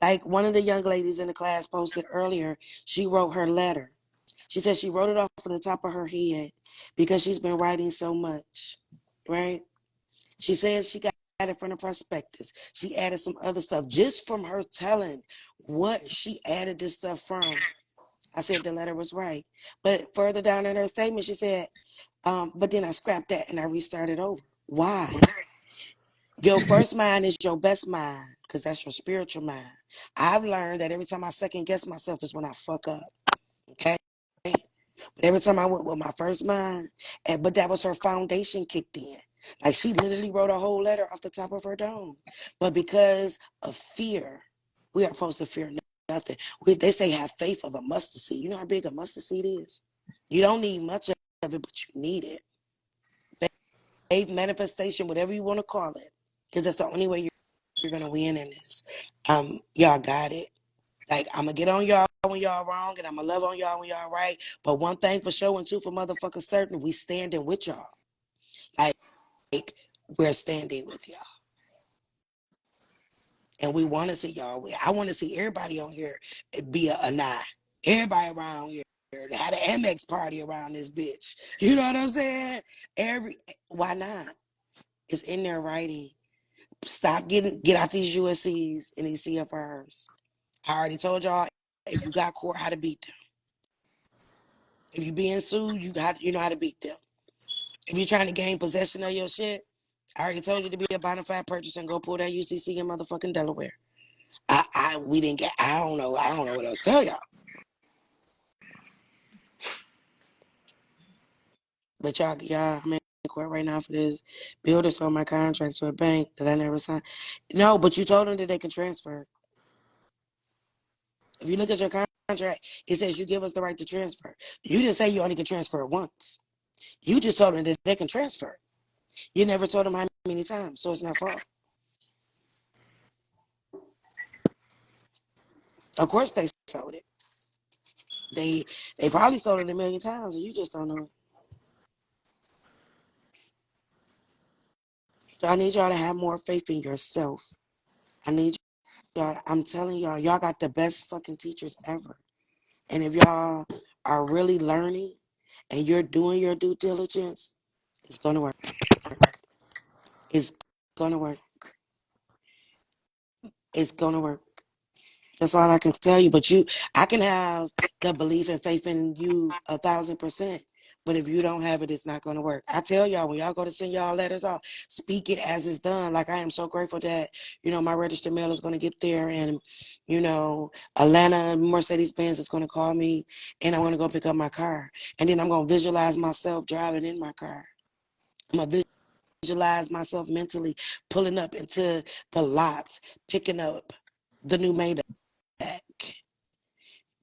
like one of the young ladies in the class posted earlier, she wrote her letter. She said she wrote it off of the top of her head because she's been writing so much, right? She says she got it from the prospectus. She added some other stuff just from her telling what she added this stuff from. I said the letter was right. But further down in her statement, she said, but then I scrapped that and I restarted over. Why? Your first mind is your best mind because that's your spiritual mind. I've learned that every time I second guess myself is when I fuck up. Okay? But every time I went with my first mind, but that was her foundation kicked in. Like she literally wrote a whole letter off the top of her dome. But because of fear, we are supposed to fear nothing. They say have faith of a mustard seed. You know how big a mustard seed is? You don't need much of it, but you need it. Faith, manifestation, whatever you want to call it. Because that's the only way you're going to win in this. Y'all got it. Like, I'm going to get on y'all when y'all wrong, and I'm going to love on y'all when y'all right. But one thing for sure and two for motherfucking certain, we standing with y'all. Like, we're standing with y'all. And we want to see y'all. I want to see everybody on here be a nine. Everybody around here. Had an Amex party around this bitch. You know what I'm saying? Why not? It's in their writing. Get out these USCs and these CFRs. I already told y'all, if you got court, how to beat them. If you being sued, you know how to beat them. If you're trying to gain possession of your shit, I already told you to be a bona fide purchaser and go pull that UCC in motherfucking Delaware. I don't know what else to tell y'all. But y'all, I'm in court right now for this. Builder sold my contract to a bank that I never signed. No, but you told them that they can transfer. If you look at your contract, it says you give us the right to transfer. You didn't say you only can transfer it once. You just told them that they can transfer. You never told them how many times, so it's not fault. Of course they sold it. They probably sold it 1,000,000 times, and you just don't know. So I need y'all to have more faith in yourself. I need y'all. I'm telling y'all got the best fucking teachers ever. And if y'all are really learning, and you're doing your due diligence, it's going to work. It's going to work. It's going to work. That's all I can tell you. But I can have the belief and faith in you 1,000%. But if you don't have it, it's not going to work. I tell y'all, when y'all go to send y'all letters off, speak it as it's done. Like, I am so grateful that, my registered mail is going to get there. And, Atlanta Mercedes-Benz is going to call me. And I'm going to go pick up my car. And then I'm going to visualize myself driving in my car. I'm going to visualize myself mentally pulling up into the lots, picking up the new Maybach.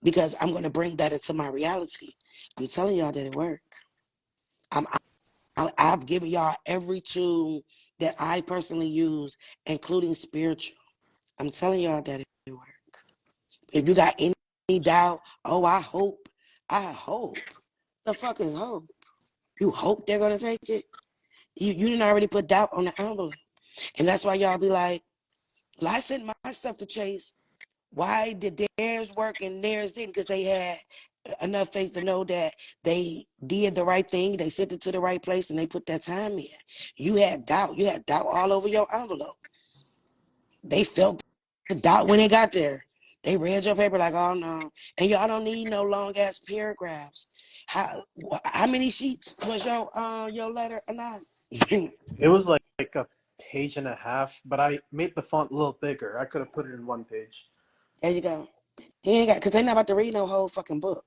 Because I'm going to bring that into my reality. I'm telling y'all that it worked. I've given y'all every tool that I personally use, including spiritual. I'm telling y'all that it worked. If you got any doubt, I hope. The fuck is hope? You hope they're going to take it? You didn't already put doubt on the envelope. And that's why y'all be like, well, I sent my stuff to Chase. Why did theirs work and theirs didn't? Because they had enough faith to know that they did the right thing. They sent it to the right place and they put that time in. You had doubt. You had doubt all over your envelope. They felt the doubt when they got there. They read your paper like, oh no. And y'all don't need no long ass paragraphs. How many sheets was your letter or not? It was like a page and a half, but I made the font a little bigger. I could have put it in one page. There you go. He ain't got, because they not about to read no whole fucking book.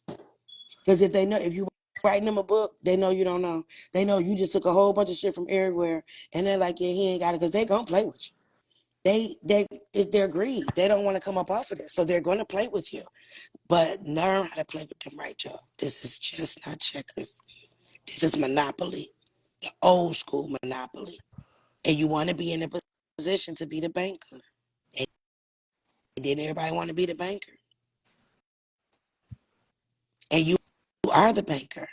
Because if you writing them a book, they know you don't know. They know you just took a whole bunch of shit from everywhere, and they're like, yeah, he ain't got it, because they gonna play with you. They're greedy. They don't want to come up off of this, so they're gonna play with you. But learn how to play with them, right, y'all? This is just not checkers. This is Monopoly, the old school Monopoly, and you want to be in a position to be the banker. And then everybody want to be the banker, and you are the banker.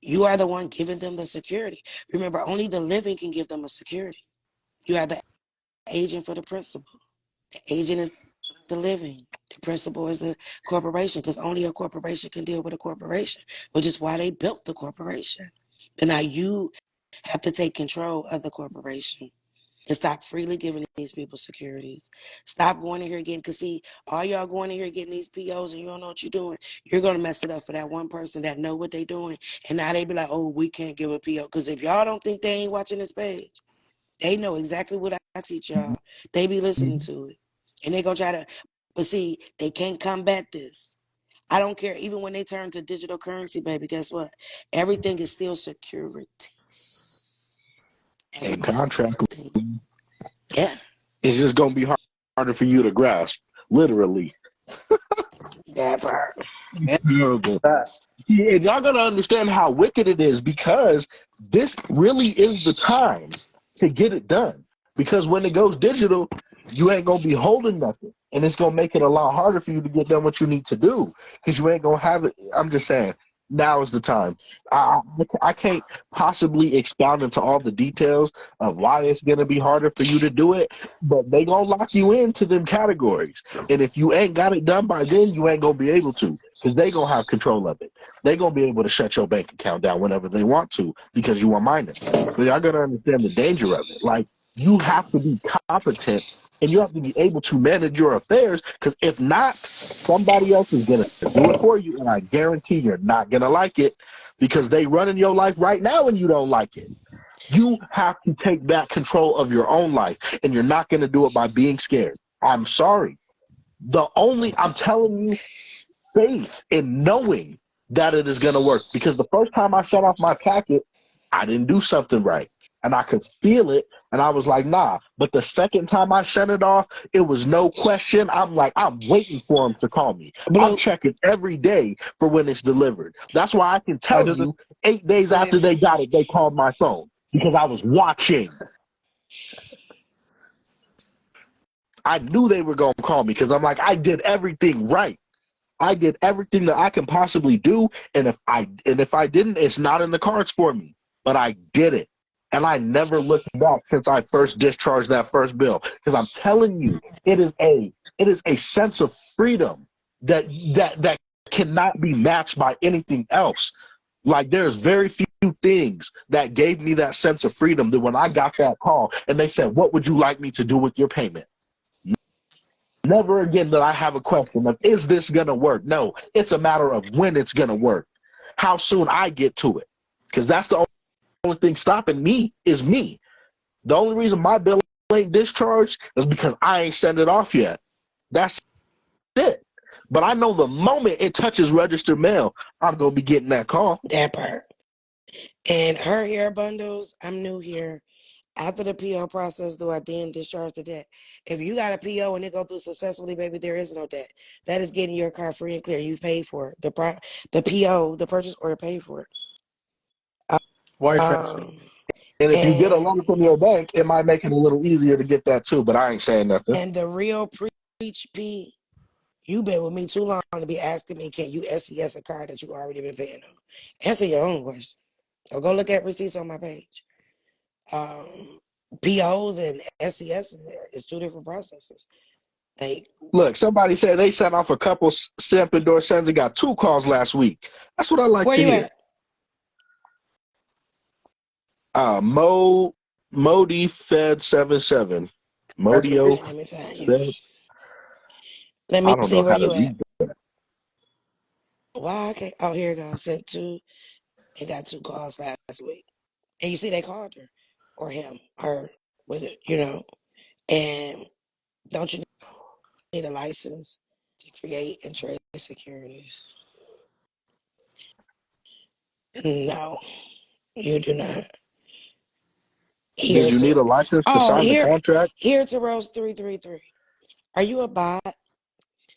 You are the one giving them the security. Remember, only the living can give them a security. You are the agent for the principal. The agent is the living. The principal is the corporation, because only a corporation can deal with a corporation, which is why they built the corporation. And now you have to take control of the corporation and stop freely giving these people securities. Stop going in here getting, because see, all y'all going in here getting these POs and you don't know what you're doing, you're going to mess it up for that one person that know what they're doing. And now they be like, oh, we can't give a PO. Because if y'all don't think they ain't watching this page, they know exactly what I teach y'all. They be listening to it. And they going to try to, but see, they can't combat this. I don't care. Even when they turn to digital currency, baby, guess what? Everything is still securities. And contract. Yeah. It's just going to be harder for you to grasp, literally. That part. Fast. Yeah, and y'all got to understand how wicked it is, because this really is the time to get it done. Because when it goes digital, you ain't going to be holding nothing. And it's going to make it a lot harder for you to get done what you need to do, because you ain't going to have it. I'm just saying, now is the time. I can't possibly expound into all the details of why it's going to be harder for you to do it, but they going to lock you into them categories. And if you ain't got it done by then, you ain't going to be able to, because they going to have control of it. They going to be able to shut your bank account down whenever they want to, because you are mining. So y'all got to understand the danger of it. Like, you have to be competent and you have to be able to manage your affairs, because if not, somebody else is going to do it for you, and I guarantee you're not going to like it, because they running your life right now and you don't like it. You have to take back control of your own life, and you're not going to do it by being scared. I'm sorry. I'm telling you, faith in knowing that it is going to work, because the first time I set off my packet, I didn't do something right, and I could feel it, and I was like, nah. But the second time I sent it off, it was no question. I'm like, I'm waiting for him to call me. I'm checking every day for when it's delivered. That's why I can tell you 8 days after they got it, they called my phone, because I was watching. I knew they were going to call me, because I'm like, I did everything right. I did everything that I can possibly do, and if I didn't, it's not in the cards for me. But I did it, and I never looked back since I first discharged that first bill. Because I'm telling you, it is a sense of freedom that cannot be matched by anything else. Like there's very few things that gave me that sense of freedom than when I got that call and they said, "What would you like me to do with your payment?" Never again did I have a question of, is this going to work? No, it's a matter of when it's going to work, how soon I get to it. Because that's the only thing stopping me is me. The only reason my bill ain't discharged is because I ain't sent it off yet. That's it. But I know the moment it touches registered mail, I'm going to be getting that call. That part. And her hair bundles, I'm new here. After the PO process, do I then discharge the debt? If you got a PO and it go through successfully, baby, there is no debt. That is getting your car free and clear. You've paid for it. The PO, the purchase order paid for it. Wire transfer. And if you get a And loan from your bank, it might make it a little easier to get that too, but I ain't saying nothing. and the real preach P, you been with me too long to be asking me, can you SCS a car that you already been paying on? Answer your own question. Or go look at receipts on my page. POs and SCS is two different processes. Look, somebody said they sent off a couple stamp endorsed sends and got 2 calls last week. That's what I like where to you hear. at? Modi Fed 77. Modio Let me find you. Fed. Let me I don't see know where how to you at. read that. Why I can't? Oh, here it goes. Sent 2 and got 2 calls last week. And you see they called her or him, her, with it, And don't you need a license to create and trade securities? No, you do not. Here Did you need to a license to sign the contract? here to Rose 333. Are you a bot?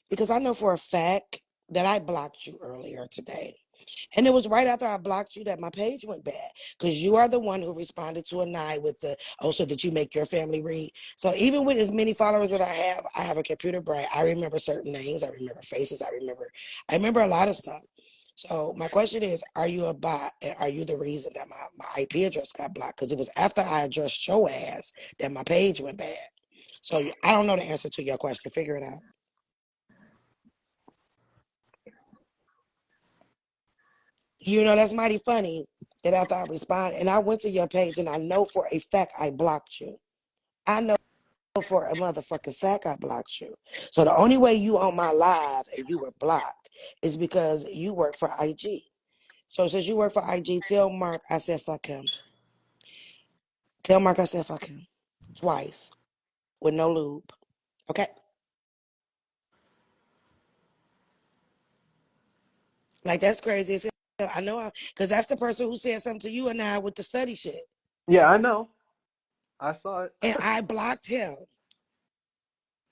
Because I know for a fact that I blocked you earlier today. And it was right after I blocked you that my page went bad. Because you are the one who responded to a night with the, oh, so that you make your family read. So even with as many followers that I have a computer brain. I remember certain names. I remember faces. I remember a lot of stuff. So my question is, are you a bot? And are you the reason that my IP address got blocked? Because it was after I addressed your ass that my page went bad. So I don't know the answer to your question. Figure it out. That's mighty funny that after I respond, and I went to your page and I know for a fact I blocked you. I know for a motherfucking fact I blocked you. So the only way you on my live and you were blocked is because you work for IG. So since you work for IG, tell Mark I said fuck him. Tell Mark I said fuck him. Twice. With no lube. Okay? Like that's crazy as hell. I know because that's the person who said something to you and I with the study shit. Yeah, I know. I saw it. And I blocked him.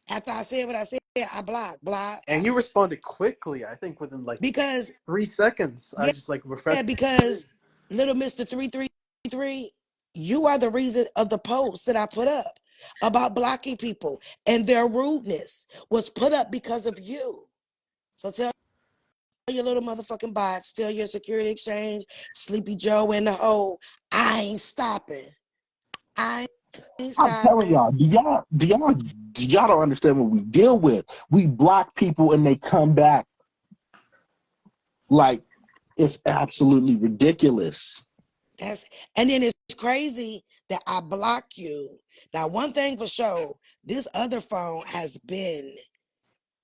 After I said what I said, I block. And you responded quickly, I think within like Because 3 seconds. I yeah, just like refreshed. because little Mr. 333, you are the reason of the post that I put up about blocking people, and their rudeness was put up because of you. So tell your little motherfucking bots, tell your security exchange, Sleepy Joe in the hole, I ain't stopping. I ain't I'm telling stopping. y'all, do y'all don't understand what we deal with. We block people and they come back. Like, it's absolutely ridiculous. And then it's crazy that I block you. Now, one thing for sure, this other phone has been,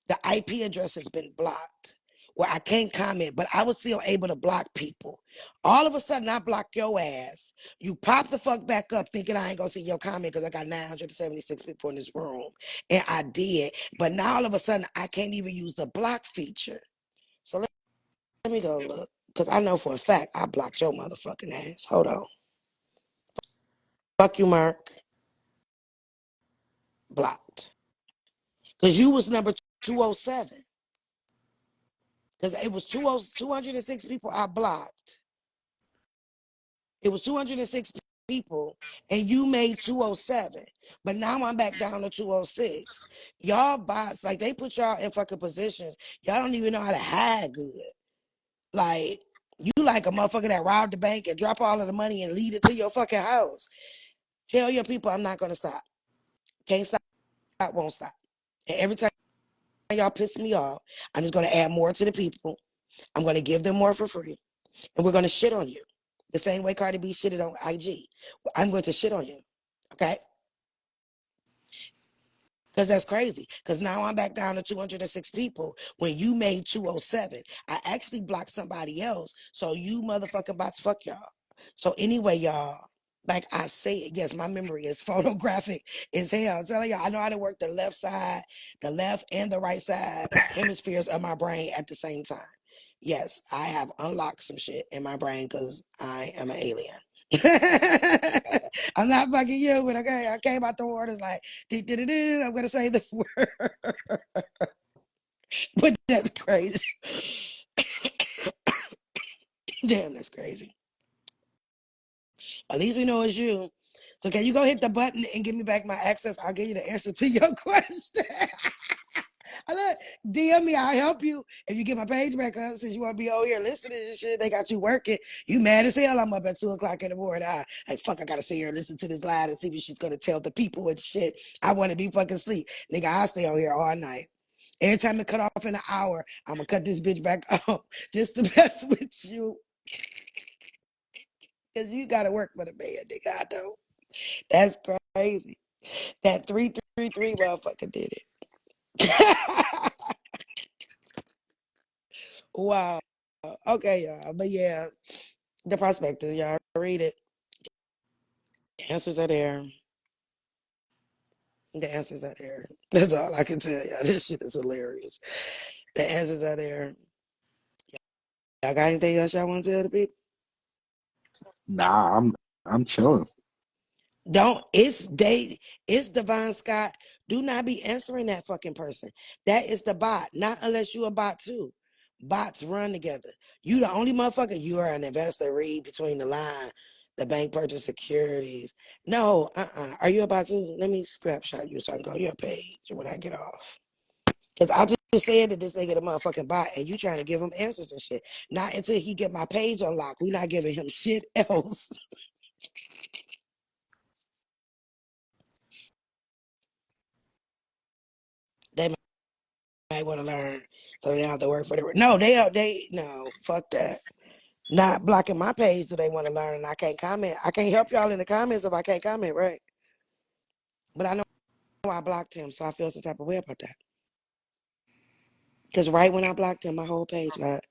the IP address has been blocked where I can't comment, but I was still able to block people. All of a sudden, I block your ass. You pop the fuck back up thinking I ain't gonna see your comment because I got 976 people in this room. And I did. But now all of a sudden, I can't even use the block feature. So let me go look. Because I know for a fact I blocked your motherfucking ass. Hold on. Fuck you, Mark. Blocked. Because you was number 207. Because it was 206 people I blocked. It was 206 people, and you made 207. But now I'm back down to 206. Y'all bots, like they put y'all in fucking positions. Y'all don't even know how to hide good. Like, you like a motherfucker that robbed the bank and drop all of the money and lead it to your fucking house. Tell your people I'm not gonna stop. Can't stop, won't stop. And every time y'all piss me off, I'm just gonna add more to the people. I'm gonna give them more for free. And we're going to shit on you. The same way Cardi B shitted on IG. I'm going to shit on you. Okay? Because that's crazy. Because now I'm back down to 206 people when you made 207. I actually blocked somebody else. So you motherfucking bots, fuck y'all. So anyway, y'all, like I say, yes, my memory is photographic as hell. I'm telling y'all, I know how to work the left side, the left and the right side hemispheres of my brain at the same time. Yes, I have unlocked some shit in my brain because I am an alien. I'm not fucking you, but okay, I came out the waters like, do, I'm gonna say the word. But that's crazy. Damn, that's crazy. At least we know it's you. So can you go hit the button and give me back my access? I'll give you the answer to your question. Look, DM me, I'll help you. If you get my page back up, since you want to be over here listening to this shit, they got you working. You mad as hell. I'm up at 2 o'clock in the morning. Like, fuck, I gotta sit here and listen to this live and see what she's gonna tell the people and shit. I want to be fucking asleep. Nigga, I'll stay on here all night. Every time it cut off in an hour, I'm gonna cut this bitch back off just to mess with you. Because you gotta work for the man, nigga. I know. That's crazy. That 333 motherfucker did it. Wow. Okay, y'all. But yeah, the prospectus, y'all read it. The answers are there. The answers are there. That's all I can tell y'all. This shit is hilarious. The answers are there. Y'all got anything else y'all want to tell the people? Nah, I'm chilling. It's Divine Scott. Do not be answering that fucking person. That is the bot. Not unless you a bot too. Bots run together. You the only motherfucker. You are an investor. Read between the line. The bank purchase securities. No, Are you a bot too? Let me screenshot you so I can go to your page when I get off. Cause I just said that this nigga the motherfucking bot and you trying to give him answers and shit. Not until he get my page unlocked. We not giving him shit else. They might want to learn so they don't have to work for the no, fuck that. Not blocking my page. Do they want to learn and I can't comment? I can't help y'all in the comments if I can't comment, right? But I know I blocked him, so I feel some type of way about that. Because right when I blocked him, my whole page got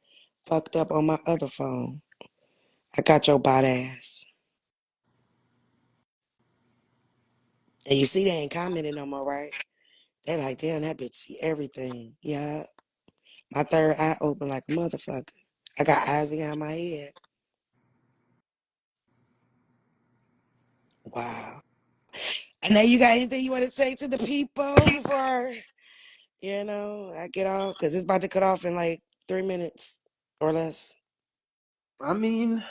fucked up on my other phone. I got your bot ass. And you see they ain't commenting no more, right? They like, damn, that bitch see everything. Yeah. My third eye open like a motherfucker. I got eyes behind my head. Wow. And now you got anything you want to say to the people before, I get off? Because it's about to cut off in like 3 minutes or less. I mean,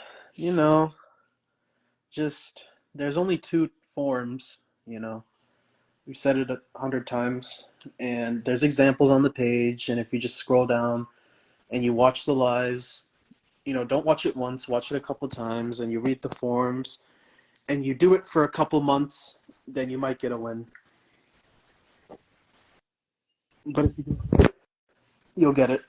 just there's only two forms, We've said it 100 times, and there's examples on the page. And if you just scroll down and you watch the lives, don't watch it once, watch it a couple times, and you read the forms, and you do it for a couple months, then you might get a win. But if you do it, you'll get it.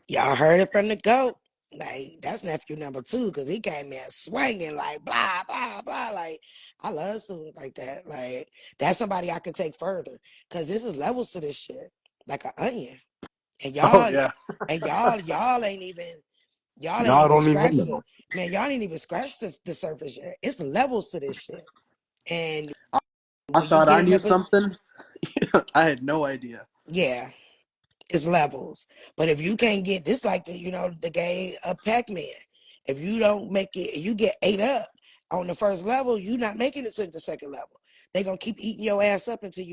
Y'all heard it from the GOAT. Like, that's nephew number 2 because he came in swinging like blah, blah, blah. Like, I love students like that. Like, that's somebody I can take further because this is levels to this shit. Like an onion. And Oh y'all, yeah. y'all ain't even Y'all don't even scratched know. man, y'all ain't even scratched the surface yet. It's levels to this shit. And I when you thought get I in knew the position, something. I had no idea. yeah, it's levels. But if you can't get this, like the game of Pac-Man, if you don't make it, you get ate up on the first level, you not making it to the second level. They gonna keep eating your ass up until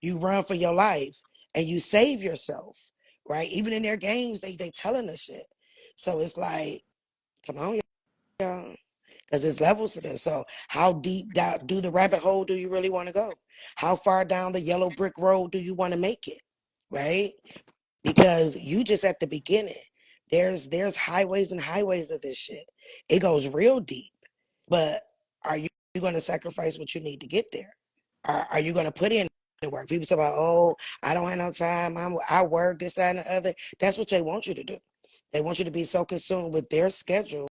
you run for your life and you save yourself, right? Even in their games, they telling us shit. So it's like, come on, y'all. Because there's levels to this. So how deep down do the rabbit hole do you really want to go? How far down the yellow brick road do you want to make it? Right? Because you just at the beginning. There's highways and highways of this shit. It goes real deep. But are you going to sacrifice what you need to get there? Are you going to put in work. People talk about, oh, I don't have no time. I work this, that, and the other. That's what they want you to do. They want you to be so consumed with their schedule